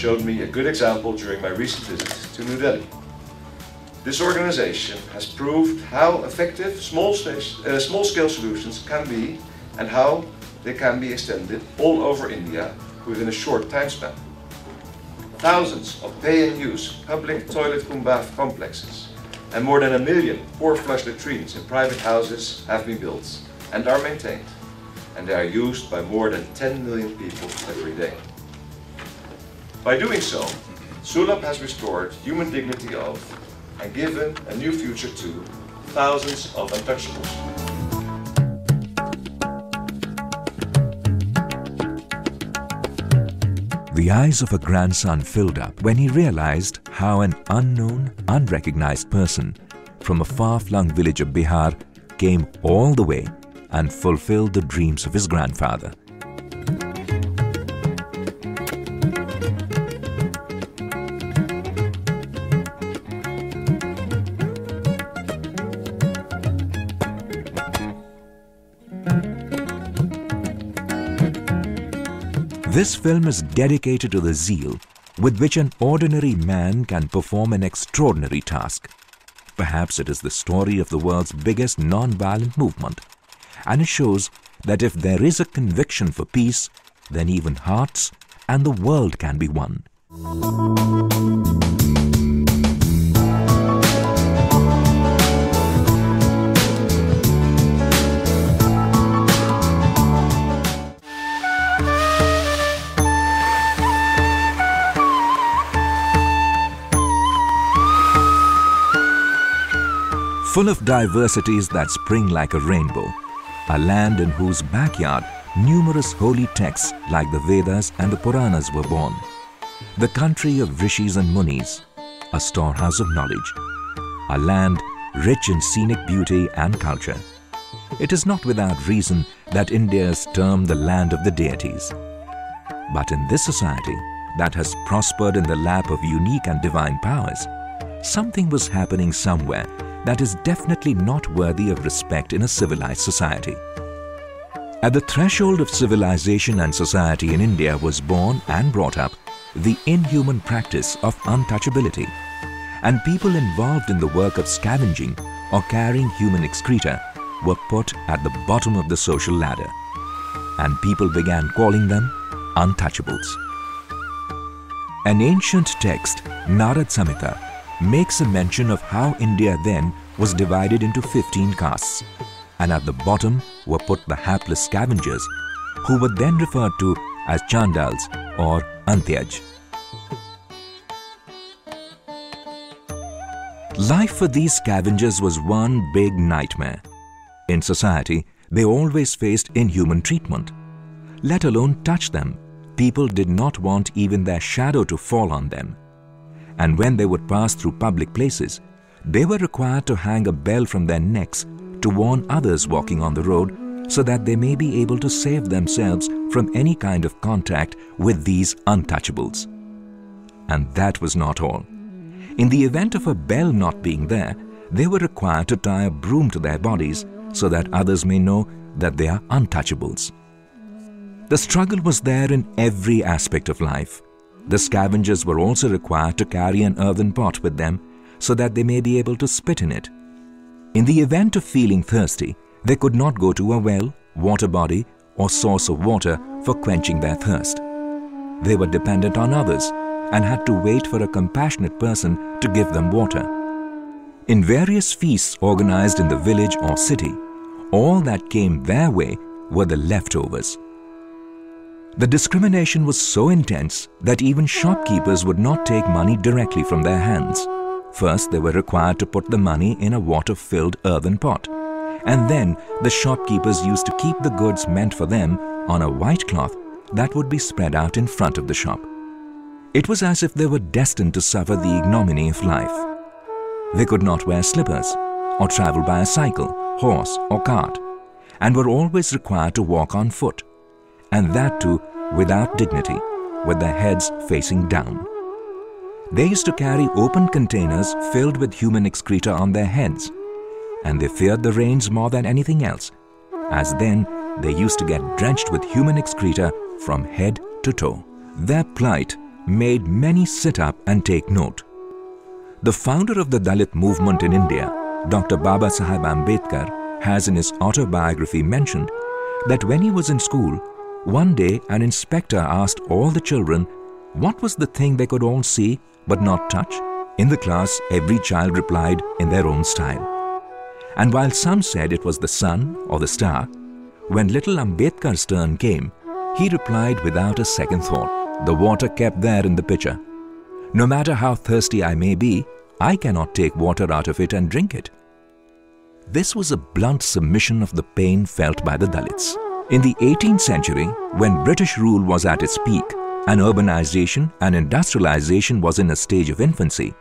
showed me a good example during my recent visit to New Delhi. This organization has proved how effective small-scale solutions can be and how they can be extended all over India within a short time span. Thousands of pay-and-use public toilet cum bath complexes and more than 1 million pour-flush latrines in private houses have been built and are maintained, and they are used by more than 10 million people every day. By doing so, Sulabh has restored human dignity of and given a new future to thousands of untouchables. The eyes of a grandson filled up when he realized how an unknown, unrecognized person from a far-flung village of Bihar came all the way and fulfilled the dreams of his grandfather. This film is dedicated to the zeal with which an ordinary man can perform an extraordinary task. Perhaps it is the story of the world's biggest non-violent movement, and it shows that if there is a conviction for peace, then even hearts and the world can be won. Full of diversities that spring like a rainbow, a land in whose backyard numerous holy texts like the Vedas and the Puranas were born. The country of rishis and munis, a storehouse of knowledge, a land rich in scenic beauty and culture. It is not without reason that India is termed the land of the deities. But in this society that has prospered in the lap of unique and divine powers, something was happening somewhere that is definitely not worthy of respect in a civilized society. At the threshold of civilization and society in India was born and brought up the inhuman practice of untouchability, and people involved in the work of scavenging or carrying human excreta were put at the bottom of the social ladder, and people began calling them untouchables. An ancient text, Narad Samhita, makes a mention of how India then was divided into 15 castes, and at the bottom were put the hapless scavengers, who were then referred to as Chandals or Antyaj. Life for these scavengers was one big nightmare. In society, they always faced inhuman treatment. Let alone touch them, people did not want even their shadow to fall on them. And when they would pass through public places, they were required to hang a bell from their necks to warn others walking on the road so that they may be able to save themselves from any kind of contact with these untouchables. And that was not all. In the event of a bell not being there, they were required to tie a broom to their bodies so that others may know that they are untouchables. The struggle was there in every aspect of life. The scavengers were also required to carry an earthen pot with them so that they may be able to spit in it. In the event of feeling thirsty, they could not go to a well, water body, or source of water for quenching their thirst. They were dependent on others and had to wait for a compassionate person to give them water. In various feasts organized in the village or city, all that came their way were the leftovers. The discrimination was so intense that even shopkeepers would not take money directly from their hands. First, they were required to put the money in a water-filled earthen pot, and then the shopkeepers used to keep the goods meant for them on a white cloth that would be spread out in front of the shop. It was as if they were destined to suffer the ignominy of life. They could not wear slippers or travel by a cycle, horse or cart, and were always required to walk on foot, and that too without dignity, with their heads facing down. They used to carry open containers filled with human excreta on their heads, and they feared the rains more than anything else, as then they used to get drenched with human excreta from head to toe. Their plight made many sit up and take note. The founder of the Dalit movement in India, Dr. Babasaheb Ambedkar, has in his autobiography mentioned that when he was in school, one day an inspector asked all the children what was the thing they could all see but not touch. In the class, every child replied in their own style. And while some said it was the sun or the star, when little Ambedkar's turn came, he replied without a second thought, "The water kept there in the pitcher. No matter how thirsty I may be, I cannot take water out of it and drink it." This was a blunt submission of the pain felt by the Dalits. In the 18th century, when British rule was at its peak, and urbanization and industrialization was in a stage of infancy,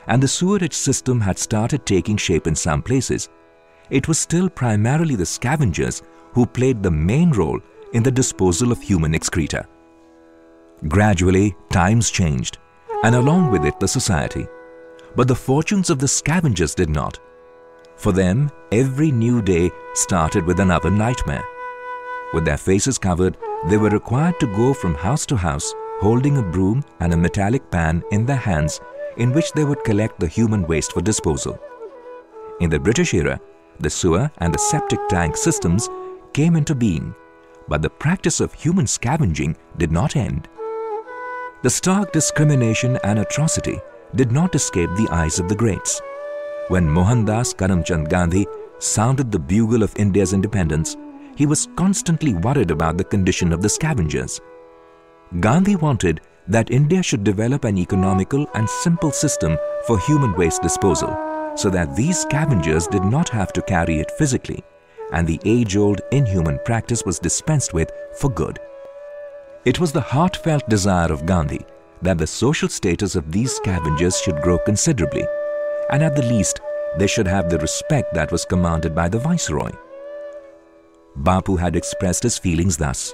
and the sewerage system had started taking shape in some places, it was still primarily the scavengers who played the main role in the disposal of human excreta. Gradually, times changed, and along with it the society. But the fortunes of the scavengers did not. For them, every new day started with another nightmare. With their faces covered, they were required to go from house to house, holding a broom and a metallic pan in their hands in which they would collect the human waste for disposal. In the British era, the sewer and the septic tank systems came into being, but the practice of human scavenging did not end. The stark discrimination and atrocity did not escape the eyes of the greats. When Mohandas Karamchand Gandhi sounded the bugle of India's independence, he was constantly worried about the condition of the scavengers. Gandhi wanted that India should develop an economical and simple system for human waste disposal, so that these scavengers did not have to carry it physically, and the age-old inhuman practice was dispensed with for good. It was the heartfelt desire of Gandhi that the social status of these scavengers should grow considerably, and at the least, they should have the respect that was commanded by the Viceroy. Bapu had expressed his feelings thus: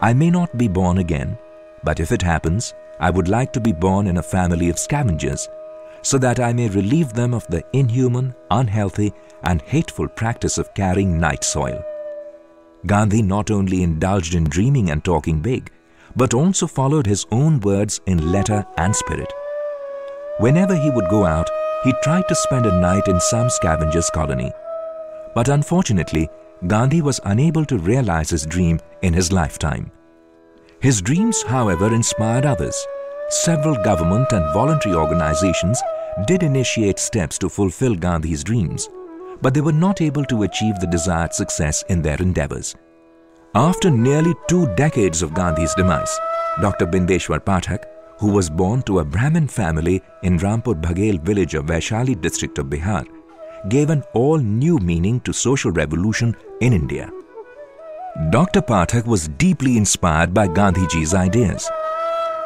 "I may not be born again, but if it happens, I would like to be born in a family of scavengers, so that I may relieve them of the inhuman, unhealthy, and hateful practice of carrying night soil." Gandhi not only indulged in dreaming and talking big, but also followed his own words in letter and spirit. Whenever he would go out, he tried to spend a night in some scavenger's colony. But unfortunately, Gandhi was unable to realize his dream in his lifetime. His dreams, however, inspired others. Several government and voluntary organizations did initiate steps to fulfill Gandhi's dreams, but they were not able to achieve the desired success in their endeavors. After nearly 2 decades of Gandhi's demise, Dr. Bindeshwar Pathak, who was born to a Brahmin family in Rampur Bhagel village of Vaishali district of Bihar, gave an all-new meaning to social revolution in India. Dr. Pathak was deeply inspired by Gandhiji's ideas.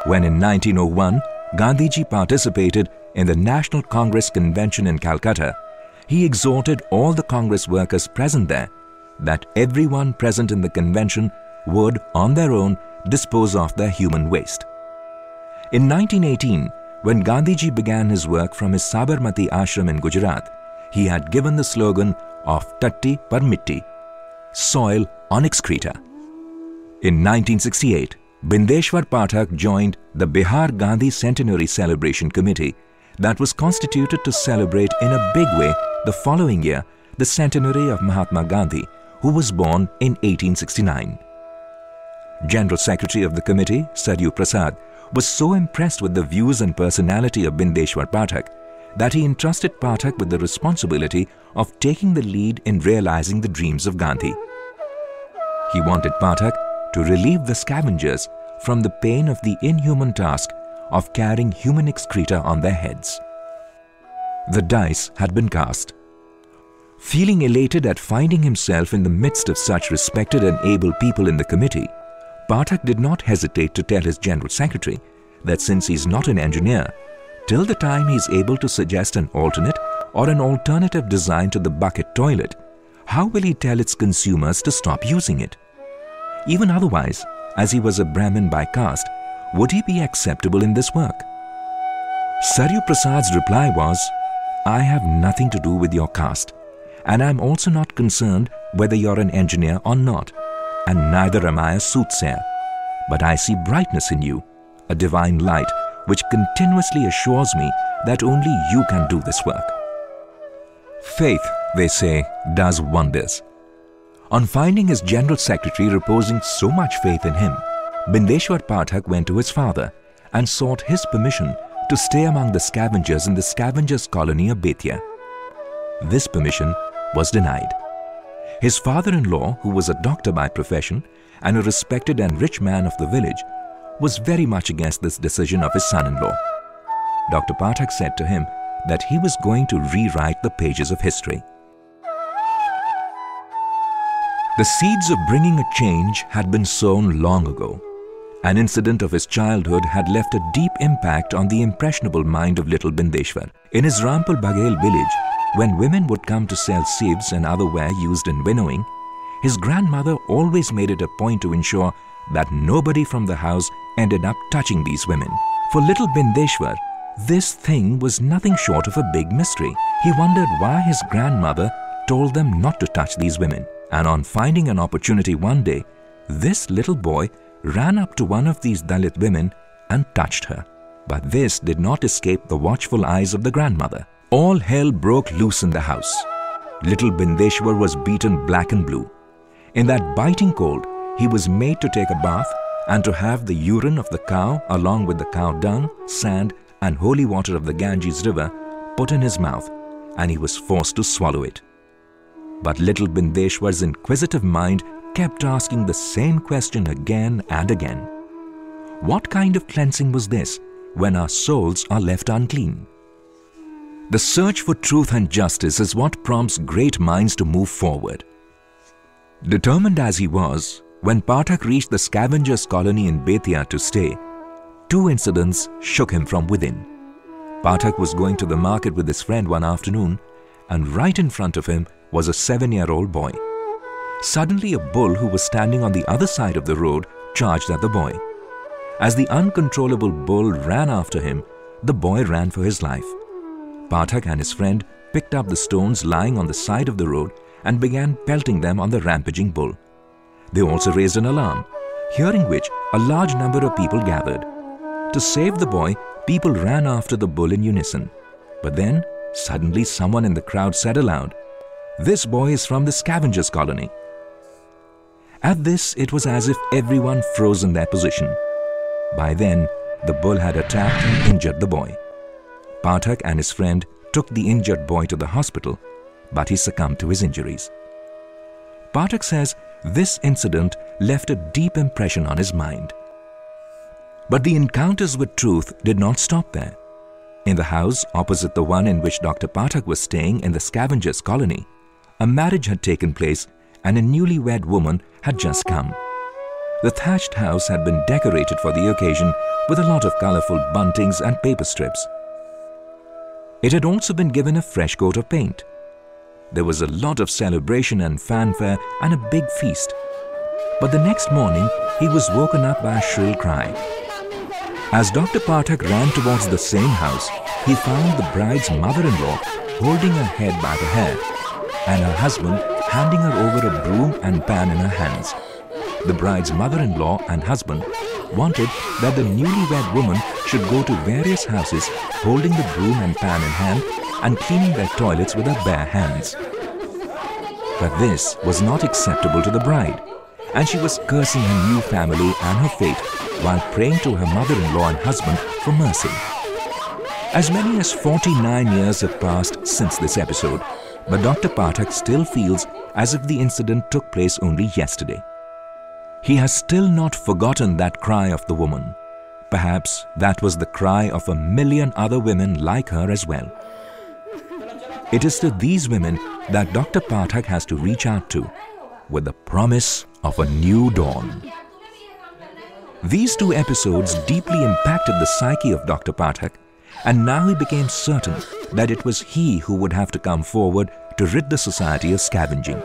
When in 1901, Gandhiji participated in the National Congress Convention in Calcutta, he exhorted all the Congress workers present there that everyone present in the convention would, on their own, dispose of their human waste. In 1918, when Gandhiji began his work from his Sabarmati ashram in Gujarat, he had given the slogan of Tatti par Mitti, soil on excreta. In 1968, Bindeshwar Pathak joined the Bihar Gandhi Centenary Celebration Committee that was constituted to celebrate in a big way the following year the centenary of Mahatma Gandhi, who was born in 1869. General Secretary of the committee, Saryu Prasad, was so impressed with the views and personality of Bindeshwar Pathak that he entrusted Pathak with the responsibility of taking the lead in realizing the dreams of Gandhi. He wanted Pathak to relieve the scavengers from the pain of the inhuman task of carrying human excreta on their heads. The dice had been cast. Feeling elated at finding himself in the midst of such respected and able people in the committee, Pathak did not hesitate to tell his General Secretary that since he is not an engineer, till the time he is able to suggest an alternate or an alternative design to the bucket toilet, how will he tell its consumers to stop using it? Even otherwise, as he was a Brahmin by caste, would he be acceptable in this work? Saryu Prasad's reply was, "I have nothing to do with your caste, and I am also not concerned whether you are an engineer or not, and neither am I a soothsayer, but I see brightness in you. a divine light which continuously assures me that only you can do this work. Faith, they say, does wonders. On finding his General Secretary reposing so much faith in him, Bindeshwar Pathak went to his father and sought his permission to stay among the scavengers in the scavengers' colony of Betia. This permission was denied. His father-in-law, who was a doctor by profession and a respected and rich man of the village, was very much against this decision of his son-in-law. Dr. Pathak said to him that he was going to rewrite the pages of history. The seeds of bringing a change had been sown long ago. An incident of his childhood had left a deep impact on the impressionable mind of little Bindeshwar. In his Rampal Baghel village, when women would come to sell sieves and other ware used in winnowing, his grandmother always made it a point to ensure that nobody from the house ended up touching these women. For little Bindeshwar, this thing was nothing short of a big mystery. He wondered why his grandmother told them not to touch these women. And on finding an opportunity one day, this little boy ran up to one of these Dalit women and touched her. But this did not escape the watchful eyes of the grandmother. All hell broke loose in the house. Little Bindeshwar was beaten black and blue. In that biting cold, he was made to take a bath and to have the urine of the cow along with the cow dung, sand and holy water of the Ganges river put in his mouth, and he was forced to swallow it. But little Bindeshwar's inquisitive mind kept asking the same question again and again. What kind of cleansing was this when our souls are left unclean? The search for truth and justice is what prompts great minds to move forward. Determined as he was, when Pathak reached the scavengers' colony in Betia to stay, two incidents shook him from within. Pathak was going to the market with his friend one afternoon, and right in front of him was a 7-year-old boy. Suddenly, a bull who was standing on the other side of the road charged at the boy. As the uncontrollable bull ran after him, the boy ran for his life. Pathak and his friend picked up the stones lying on the side of the road and began pelting them on the rampaging bull. They also raised an alarm, hearing which a large number of people gathered. To save the boy, people ran after the bull in unison. But then, suddenly someone in the crowd said aloud, "This boy is from the scavengers' colony." At this, it was as if everyone froze in their position. By then, the bull had attacked and injured the boy. Pathak and his friend took the injured boy to the hospital, but he succumbed to his injuries. Pathak says this incident left a deep impression on his mind. But the encounters with truth did not stop there. In the house opposite the one in which Dr. Pathak was staying in the scavengers' colony, a marriage had taken place and a newlywed woman had just come. The thatched house had been decorated for the occasion with a lot of colorful buntings and paper strips. It had also been given a fresh coat of paint. There was a lot of celebration and fanfare and a big feast. But the next morning, he was woken up by a shrill cry. As Dr. Pathak ran towards the same house, he found the bride's mother-in-law holding her head by the hair and her husband handing her over a broom and pan in her hands. The bride's mother-in-law and husband wanted that the newlywed woman should go to various houses holding the broom and pan in hand and cleaning their toilets with her bare hands. But this was not acceptable to the bride, and she was cursing her new family and her fate while praying to her mother-in-law and husband for mercy. As many as 49 years have passed since this episode, but Dr. Pathak still feels as if the incident took place only yesterday. He has still not forgotten that cry of the woman. Perhaps that was the cry of a million other women like her as well. It is to these women that Dr. Pathak has to reach out to with the promise of a new dawn. These two episodes deeply impacted the psyche of Dr. Pathak, and now he became certain that it was he who would have to come forward to rid the society of scavenging.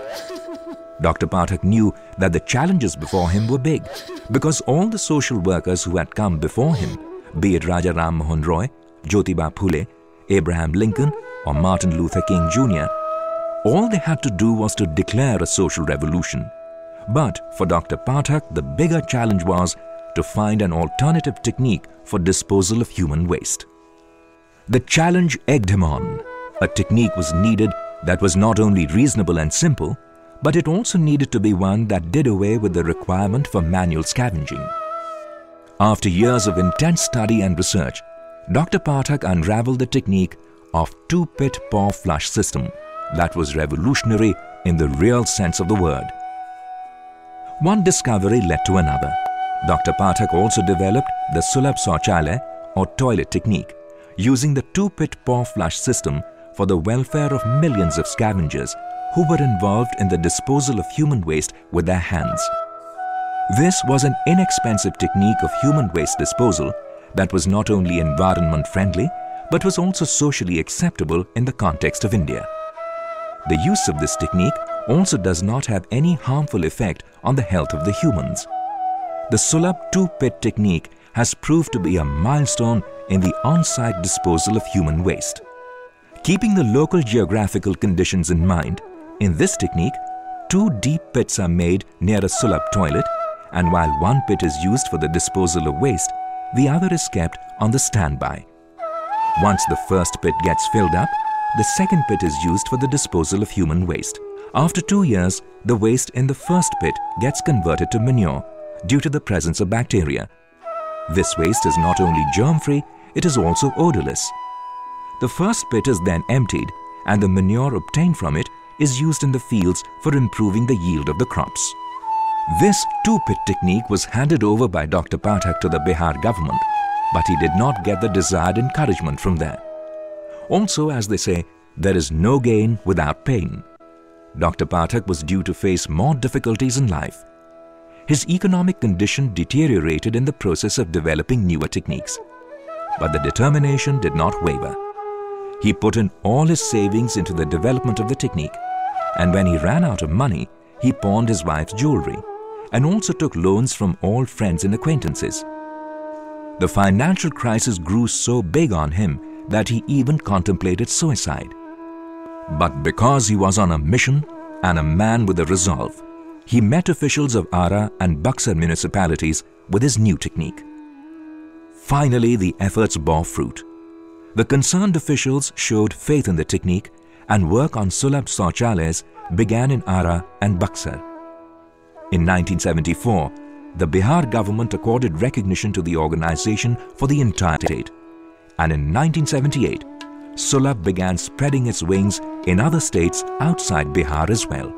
Dr. Pathak knew that the challenges before him were big, because all the social workers who had come before him, be it Raja Ram Mohan Roy, Jyotiba Phule, Abraham Lincoln or Martin Luther King Jr., all they had to do was to declare a social revolution. But for Dr. Pathak, the bigger challenge was to find an alternative technique for disposal of human waste. The challenge egged him on. A technique was needed that was not only reasonable and simple, but it also needed to be one that did away with the requirement for manual scavenging. After years of intense study and research, Dr. Pathak unraveled the technique of two-pit paw flush system that was revolutionary in the real sense of the word. One discovery led to another. Dr. Pathak also developed the Sulabh Shauchalaya or toilet technique, using the two-pit paw flush system for the welfare of millions of scavengers who were involved in the disposal of human waste with their hands. This was an inexpensive technique of human waste disposal that was not only environment-friendly but was also socially acceptable in the context of India. The use of this technique also does not have any harmful effect on the health of the humans. The Sulabh two-pit technique has proved to be a milestone in the on-site disposal of human waste. Keeping the local geographical conditions in mind, in this technique, two deep pits are made near a Sulabh toilet, and while one pit is used for the disposal of waste, the other is kept on the standby. Once the first pit gets filled up, the second pit is used for the disposal of human waste. After 2 years, the waste in the first pit gets converted to manure due to the presence of bacteria. This waste is not only germ-free, it is also odorless. The first pit is then emptied and the manure obtained from it is used in the fields for improving the yield of the crops. This two-pit technique was handed over by Dr. Pathak to the Bihar government, but he did not get the desired encouragement from there. Also, as they say, there is no gain without pain. Dr. Pathak was due to face more difficulties in life. His economic condition deteriorated in the process of developing newer techniques. But the determination did not waver. He put in all his savings into the development of the technique, and when he ran out of money, he pawned his wife's jewelry and also took loans from all friends and acquaintances. The financial crisis grew so big on him that he even contemplated suicide. But because he was on a mission and a man with a resolve, he met officials of Ara and Buxar municipalities with his new technique. Finally, the efforts bore fruit. The concerned officials showed faith in the technique and work on Sulabh Shauchalayas began in Ara and Buxar. In 1974, the Bihar government accorded recognition to the organization for the entire state. And in 1978, Sulabh began spreading its wings in other states outside Bihar as well.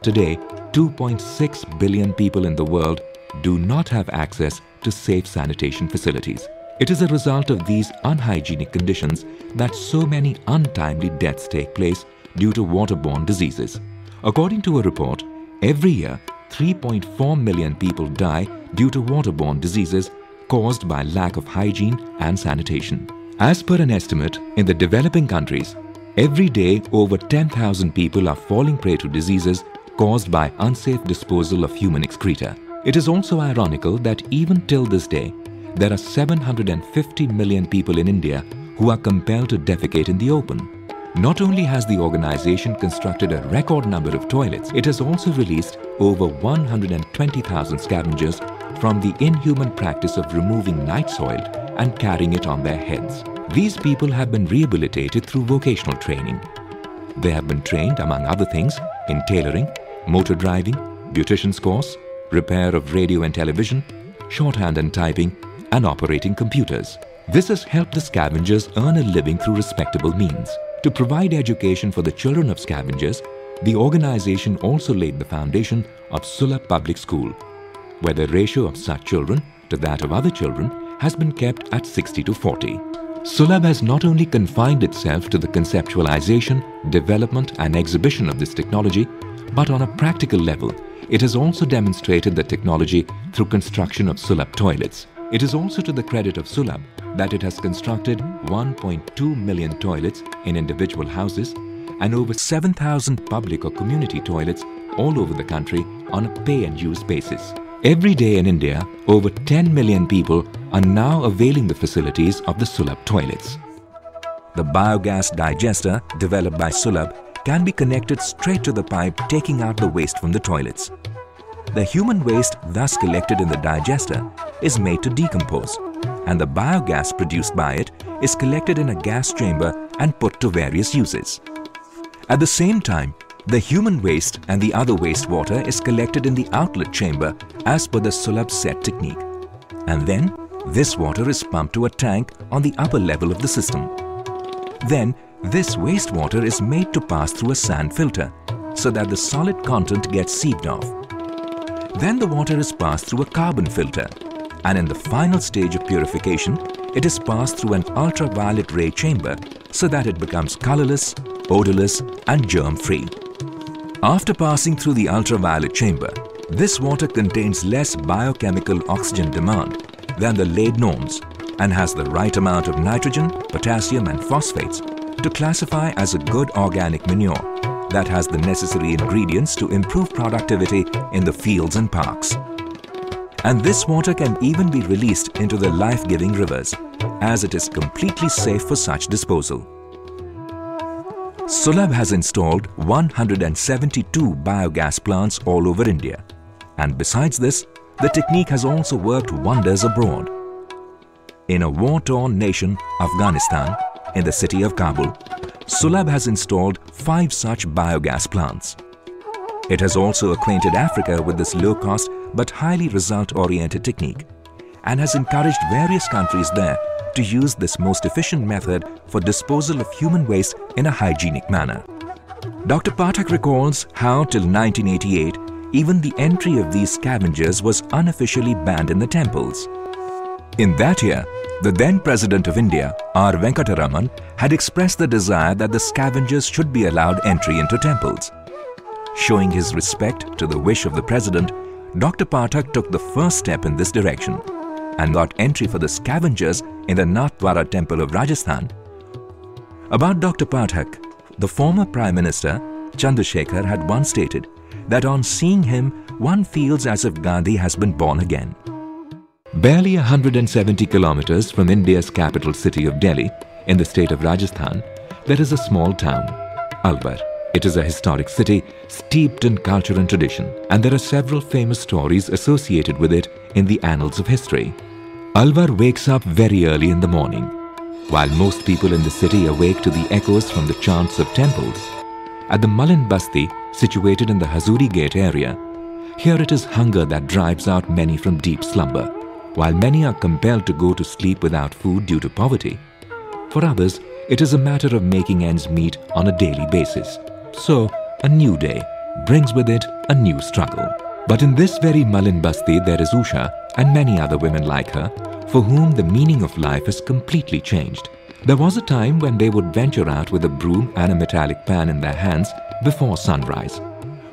Today, 2.6 billion people in the world do not have access to safe sanitation facilities. It is a result of these unhygienic conditions that so many untimely deaths take place due to waterborne diseases. According to a report, every year 3.4 million people die due to waterborne diseases caused by lack of hygiene and sanitation. As per an estimate, in the developing countries, every day over 10,000 people are falling prey to diseases caused by unsafe disposal of human excreta. It is also ironical that even till this day, there are 750 million people in India who are compelled to defecate in the open. Not only has the organization constructed a record number of toilets, it has also released over 120,000 scavengers from the inhuman practice of removing night soil and carrying it on their heads. These people have been rehabilitated through vocational training. They have been trained, among other things, in tailoring, motor driving, beautician's course, repair of radio and television, shorthand and typing, and operating computers. This has helped the scavengers earn a living through respectable means. To provide education for the children of scavengers, the organization also laid the foundation of Sulabh Public School, where the ratio of such children to that of other children has been kept at 60:40. Sulabh has not only confined itself to the conceptualization, development and exhibition of this technology, but on a practical level, it has also demonstrated the technology through construction of Sulabh toilets. It is also to the credit of Sulabh that it has constructed 1.2 million toilets in individual houses and over 7,000 public or community toilets all over the country on a pay-and-use basis. Every day in India, over 10 million people are now availing the facilities of the Sulabh toilets. The biogas digester developed by Sulabh can be connected straight to the pipe taking out the waste from the toilets. the human waste thus collected in the digester is made to decompose, and the biogas produced by it is collected in a gas chamber and put to various uses. At the same time, the human waste and the other wastewater is collected in the outlet chamber as per the Sulabh set technique. And then, this water is pumped to a tank on the upper level of the system. Then, this wastewater is made to pass through a sand filter so that the solid content gets sieved off. Then the water is passed through a carbon filter, and in the final stage of purification, it is passed through an ultraviolet ray chamber so that it becomes colorless, odorless and germ-free. After passing through the ultraviolet chamber, this water contains less biochemical oxygen demand than the laid norms and has the right amount of nitrogen, potassium and phosphates to classify as a good organic manure that has the necessary ingredients to improve productivity in the fields and parks. And this water can even be released into the life-giving rivers, as it is completely safe for such disposal. Sulabh has installed 172 biogas plants all over India, and besides this, the technique has also worked wonders abroad. In a war-torn nation, Afghanistan, in the city of Kabul, Sulabh has installed 5 such biogas plants. It has also acquainted Africa with this low-cost but highly result-oriented technique and has encouraged various countries there to use this most efficient method for disposal of human waste in a hygienic manner. Dr. Pathak recalls how till 1988, even the entry of these scavengers was unofficially banned in the temples. In that year, the then President of India, R. Venkataraman, had expressed the desire that the scavengers should be allowed entry into temples. Showing his respect to the wish of the President, Dr. Pathak took the first step in this direction and got entry for the scavengers in the Nathdwara temple of Rajasthan. About Dr. Pathak, the former Prime Minister, Chandrasekhar, had once stated that on seeing him, one feels as if Gandhi has been born again. Barely 170 kilometers from India's capital city of Delhi, in the state of Rajasthan, there is a small town, Alwar. It is a historic city steeped in culture and tradition, and there are several famous stories associated with it in the annals of history. Alwar wakes up very early in the morning. While most people in the city awake to the echoes from the chants of temples, at the Malin Basti, situated in the Hazuri Gate area, here it is hunger that drives out many from deep slumber, while many are compelled to go to sleep without food due to poverty. For others, it is a matter of making ends meet on a daily basis. So, a new day brings with it a new struggle. But in this very Malin Basti, there is Usha and many other women like her, for whom the meaning of life has completely changed. There was a time when they would venture out with a broom and a metallic pan in their hands before sunrise,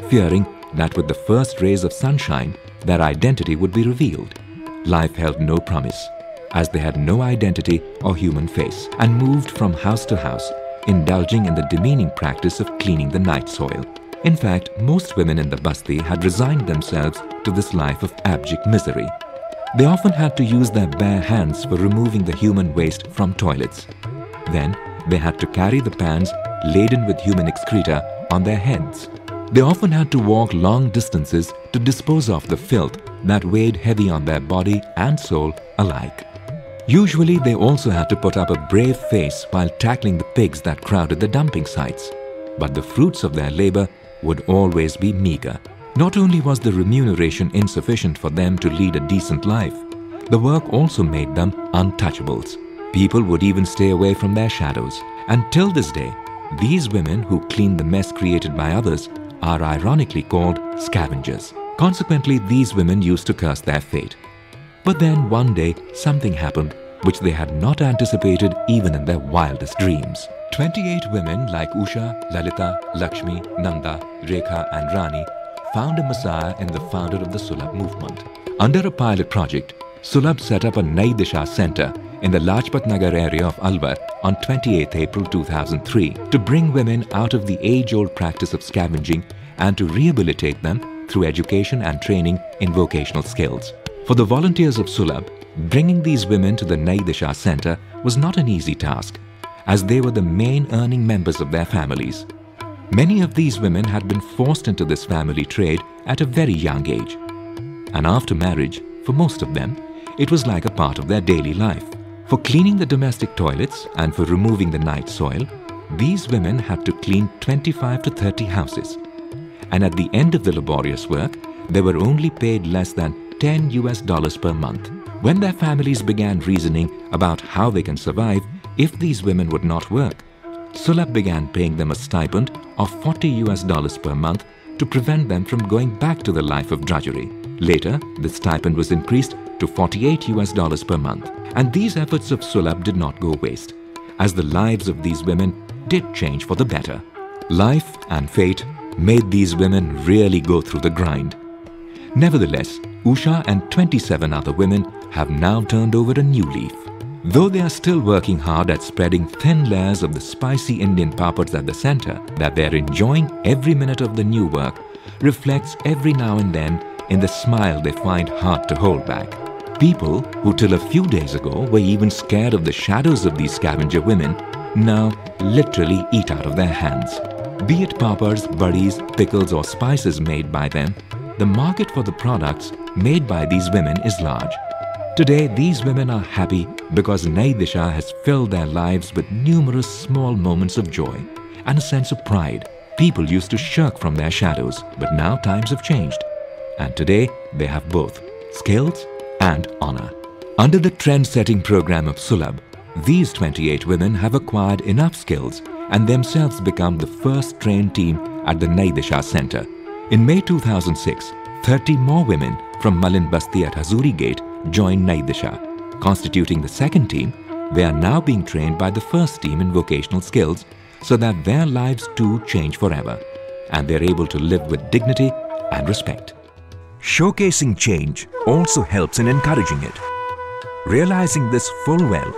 fearing that with the first rays of sunshine, their identity would be revealed. Life held no promise, as they had no identity or human face, and moved from house to house, indulging in the demeaning practice of cleaning the night soil. In fact, most women in the Basti had resigned themselves to this life of abject misery. They often had to use their bare hands for removing the human waste from toilets. Then, they had to carry the pans laden with human excreta on their heads. They often had to walk long distances to dispose of the filth that weighed heavy on their body and soul alike. Usually, they also had to put up a brave face while tackling the pigs that crowded the dumping sites. But the fruits of their labor would always be meager. Not only was the remuneration insufficient for them to lead a decent life, the work also made them untouchables. People would even stay away from their shadows. And till this day, these women who clean the mess created by others are ironically called scavengers. Consequently, these women used to curse their fate. But then one day, something happened which they had not anticipated even in their wildest dreams. 28 women like Usha, Lalita, Lakshmi, Nanda, Rekha and Rani found a messiah in the founder of the Sulabh movement. Under a pilot project, Sulabh set up a Nai Disha Center in the Lajpat Nagar area of Alwar on 28 April 2003 to bring women out of the age-old practice of scavenging and to rehabilitate them through education and training in vocational skills. For the volunteers of Sulabh, bringing these women to the Nai Disha Center was not an easy task, as they were the main earning members of their families. Many of these women had been forced into this family trade at a very young age, And after marriage, for most of them, it was like a part of their daily life. For cleaning the domestic toilets and for removing the night soil, these women had to clean 25 to 30 houses. And at the end of the laborious work, they were only paid less than $10 per month. When their families began reasoning about how they can survive if these women would not work, Sulabh began paying them a stipend of $40 per month to prevent them from going back to the life of drudgery. Later, the stipend was increased to $48 per month. And these efforts of Sulabh did not go waste, as the lives of these women did change for the better. Life and fate made these women really go through the grind. Nevertheless, Usha and 27 other women have now turned over a new leaf. Though they are still working hard at spreading thin layers of the spicy Indian papads at the center, that they are enjoying every minute of the new work reflects every now and then in the smile they find hard to hold back. People who till a few days ago were even scared of the shadows of these scavenger women now literally eat out of their hands. Be it papads, buddies, pickles or spices made by them, the market for the products made by these women is large. Today, these women are happy because Nai Disha has filled their lives with numerous small moments of joy and a sense of pride. People used to shirk from their shadows, but now times have changed. And today, they have both skills and honor. Under the trend-setting program of Sulabh, these 28 women have acquired enough skills and themselves become the first trained team at the Nai Disha Center. In May 2006, 30 more women from Malin Basti at Hazuri Gate joined Nai Disha. Constituting the second team, they are now being trained by the first team in vocational skills so that their lives too change forever and they are able to live with dignity and respect. Showcasing change also helps in encouraging it. Realizing this full well,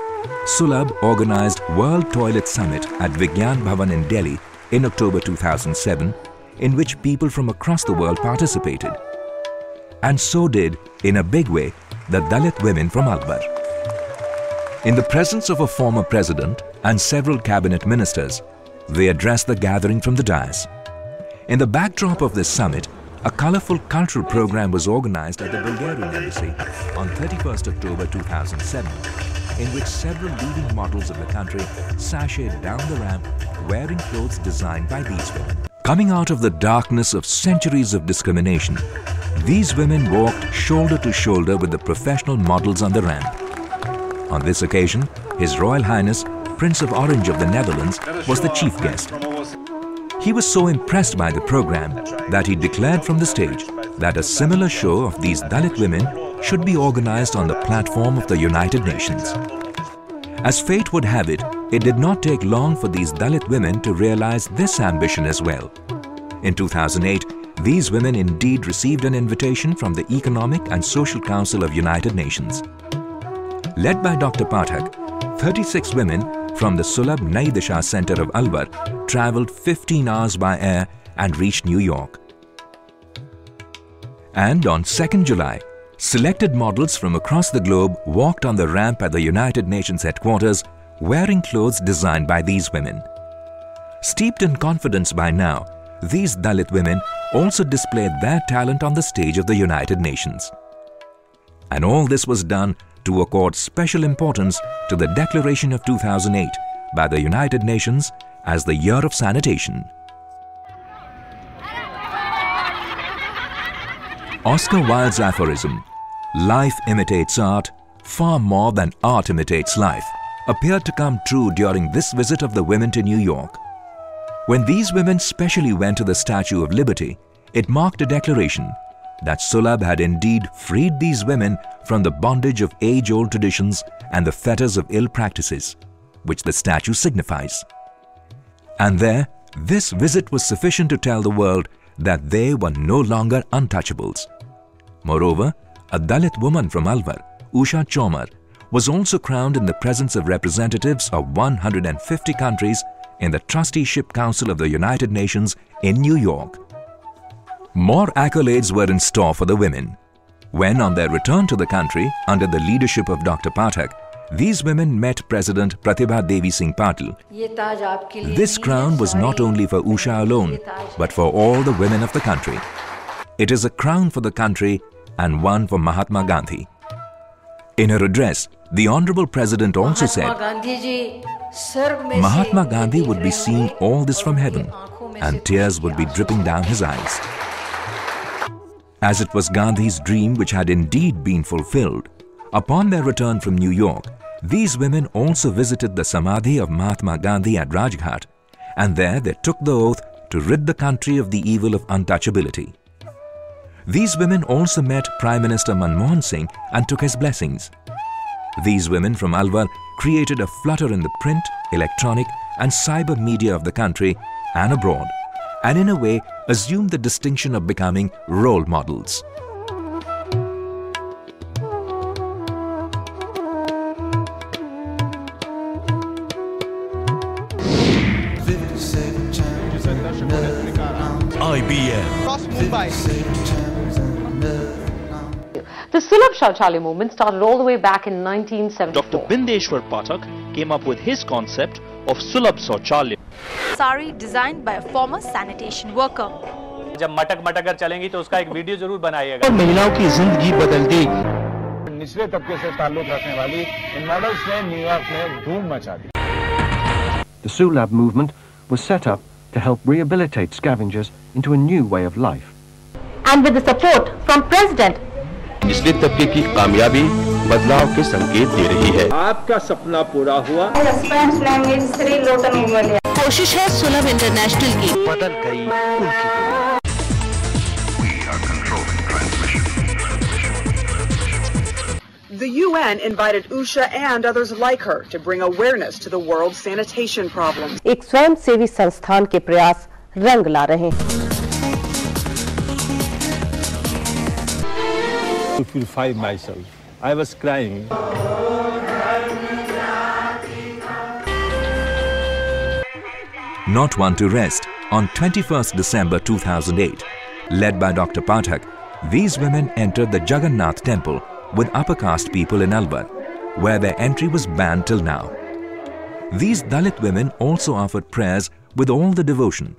Sulabh organized World Toilet Summit at Vigyan Bhavan in Delhi in October 2007, in which people from across the world participated. And so did, in a big way, the Dalit women from Alwar. In the presence of a former president and several cabinet ministers, they addressed the gathering from the dais. In the backdrop of this summit, a colorful cultural program was organized at the Bulgarian embassy on 31st October 2007, in which several leading models of the country sashayed down the ramp wearing clothes designed by these women. Coming out of the darkness of centuries of discrimination, these women walked shoulder to shoulder with the professional models on the ramp. On this occasion, His Royal Highness Prince of Orange of the Netherlands was the chief guest. He was so impressed by the program that he declared from the stage that a similar show of these Dalit women should be organized on the platform of the United Nations. As fate would have it, it did not take long for these Dalit women to realize this ambition as well. In 2008, these women indeed received an invitation from the Economic and Social Council of United Nations. Led by Dr. Pathak, 36 women from the Sulabh Nai Disha Center of Alwar travelled 15 hours by air and reached New York. And on 2nd July, selected models from across the globe walked on the ramp at the United Nations headquarters wearing clothes designed by these women. Steeped in confidence by now, these Dalit women also displayed their talent on the stage of the United Nations. And all this was done to accord special importance to the Declaration of 2008 by the United Nations as the Year of Sanitation. Oscar Wilde's aphorism, "Life imitates art far more than art imitates life," appeared to come true during this visit of the women to New York. When these women specially went to the Statue of Liberty, it marked a declaration that Sulabh had indeed freed these women from the bondage of age-old traditions and the fetters of ill practices, which the statue signifies. And there, this visit was sufficient to tell the world that they were no longer untouchables. Moreover, a Dalit woman from Alwar, Usha Chomar, was also crowned in the presence of representatives of 150 countries in the Trusteeship Council of the United Nations in New York. More accolades were in store for the women. When on their return to the country under the leadership of Dr. Pathak, these women met President Pratibha Devi Singh Patil. This crown was not only for Usha alone, but for all the women of the country. It is a crown for the country and one for Mahatma Gandhi. In her address, the Honorable President also said, Mahatma Gandhi would be seeing all this from heaven, and tears would be dripping down his eyes. As it was Gandhi's dream which had indeed been fulfilled, upon their return from New York, these women also visited the Samadhi of Mahatma Gandhi at Rajghat, and there they took the oath to rid the country of the evil of untouchability. These women also met Prime Minister Manmohan Singh and took his blessings. These women from Alwar created a flutter in the print, electronic and cyber media of the country and abroad, and in a way assumed the distinction of becoming role models. The Sulabh Shauchalaya movement started all the way back in 1974. Dr. Bindeshwar Pathak came up with his concept of Sulabh Shauchalaya. Sari designed by a former sanitation worker. जब मटक मटक कर चलेंगी तो उसका एक video जरूर बनाइएगा। महिलाओं की जिंदगी बदल दी। निचले तबके से ताल्लुक रखने वाली इन मॉडल्स ने न्यूयॉर्क में धूम मचा दी। The Sulabh movement was set up to help rehabilitate scavengers into a new way of life. And with the support from President, निचले तबके की कामयाबी बदलाव के संकेत दे रही है। आपका सपना पूरा हुआ। कोशिश है सुलभ इंटरनेशनल की। बदल गई उनकी दुनिया। The UN invited Usha and others like her to bring awareness to the world's sanitation problems. एक स्वयंसेवी संस्थान के प्रयास रंग ला रहे हैं। To purify myself, I was crying. Not one to rest, on 21st December 2008, led by Dr. Pathak, these women entered the Jagannath temple with upper caste people in Alwar, where their entry was banned till now. These Dalit women also offered prayers with all the devotion.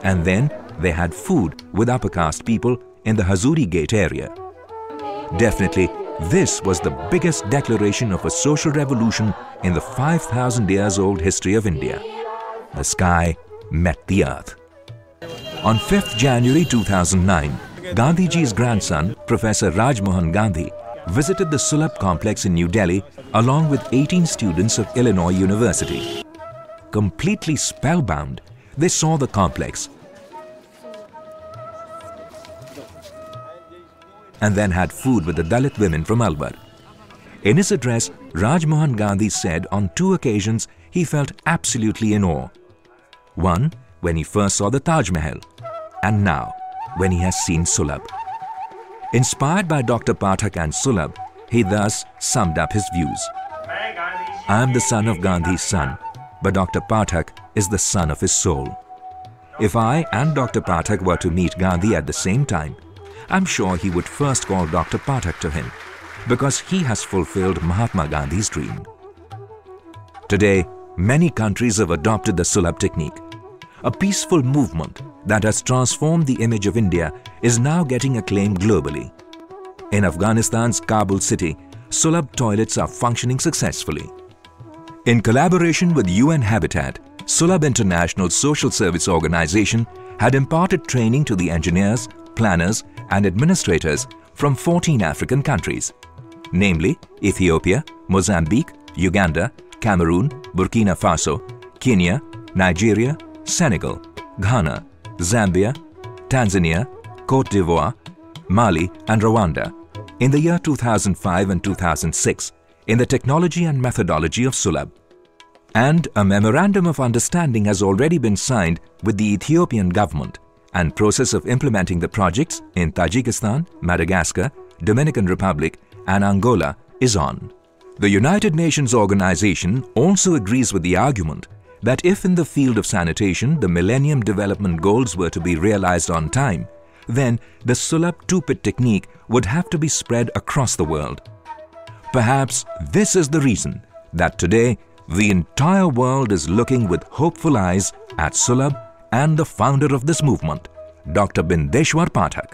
And then they had food with upper caste people in the Hazuri Gate area. Definitely, this was the biggest declaration of a social revolution in the 5,000 years old history of India. The sky met the earth. On 5th January 2009, Gandhiji's grandson, Professor Rajmohan Gandhi, visited the Sulabh complex in New Delhi along with 18 students of Illinois University. Completely spellbound, they saw the complex and then had food with the Dalit women from Alwar. In his address, Rajmohan Gandhi said on 2 occasions he felt absolutely in awe. One, when he first saw the Taj Mahal, and now, when he has seen Sulabh. Inspired by Dr. Pathak and Sulabh, he thus summed up his views. I am the son of Gandhi's son, but Dr. Pathak is the son of his soul. If I and Dr. Pathak were to meet Gandhi at the same time, I'm sure he would first call Dr. Pathak to him, because he has fulfilled Mahatma Gandhi's dream. Today, many countries have adopted the Sulabh technique. A peaceful movement that has transformed the image of India is now getting acclaim globally. In Afghanistan's Kabul city, Sulabh toilets are functioning successfully. In collaboration with UN Habitat, Sulabh International Social Service Organization had imparted training to the engineers, planners and administrators from 14 African countries, namely Ethiopia, Mozambique, Uganda, Cameroon, Burkina Faso, Kenya, Nigeria, Senegal, Ghana, Zambia, Tanzania, Cote d'Ivoire, Mali and Rwanda in the year 2005 and 2006 in the technology and methodology of Sulabh. And a memorandum of understanding has already been signed with the Ethiopian government, and process of implementing the projects in Tajikistan, Madagascar, Dominican Republic and Angola is on. The United Nations organization also agrees with the argument that if in the field of sanitation the Millennium Development Goals were to be realized on time, then the Sulabh two-pit technique would have to be spread across the world. Perhaps this is the reason that today the entire world is looking with hopeful eyes at Sulabh and the founder of this movement, Dr. Bindeshwar Pathak.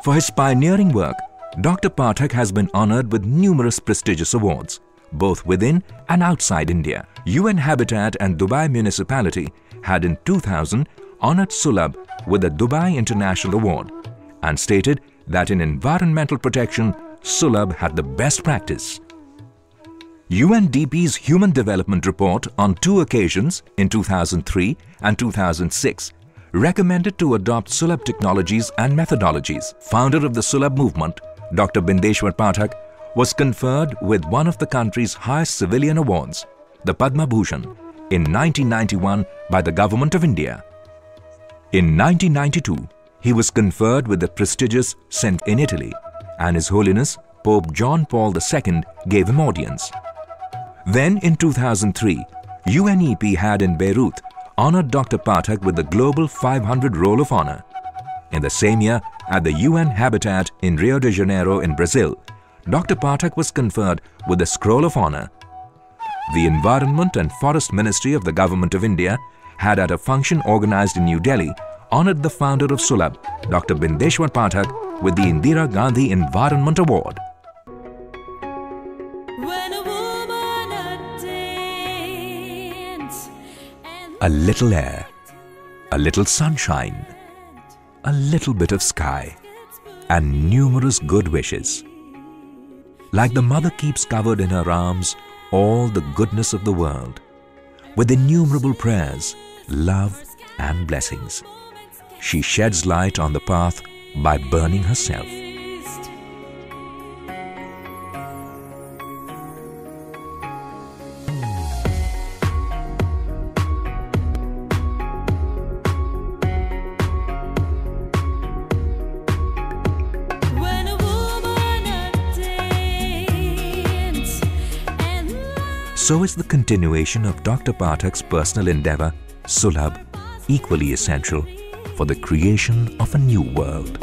For his pioneering work, Dr. Pathak has been honored with numerous prestigious awards, both within and outside India. UN Habitat and Dubai Municipality had in 2000 honored Sulabh with the Dubai International Award and stated that in environmental protection, Sulabh had the best practice. UNDP's Human Development Report on 2 occasions in 2003 and 2006 recommended to adopt Sulabh technologies and methodologies. Founder of the Sulabh movement, Dr. Bindeshwar Pathak, was conferred with one of the country's highest civilian awards, the Padma Bhushan, in 1991 by the Government of India. In 1992, he was conferred with the prestigious St. in Italy, and His Holiness Pope John Paul II gave him audience. Then in 2003, UNEP had in Beirut honored Dr. Pathak with the Global 500 Roll of Honor. In the same year, at the UN Habitat in Rio de Janeiro in Brazil, Dr. Pathak was conferred with the Scroll of Honor. The Environment and Forest Ministry of the Government of India had at a function organized in New Delhi honored the founder of Sulabh, Dr. Bindeshwar Pathak, with the Indira Gandhi Environment Award. A little air, a little sunshine, a little bit of sky, and numerous good wishes. Like the mother keeps covered in her arms all the goodness of the world, with innumerable prayers, love and blessings, she sheds light on the path by burning herself. So is the continuation of Dr. Pathak's personal endeavour, Sulabh, equally essential for the creation of a new world.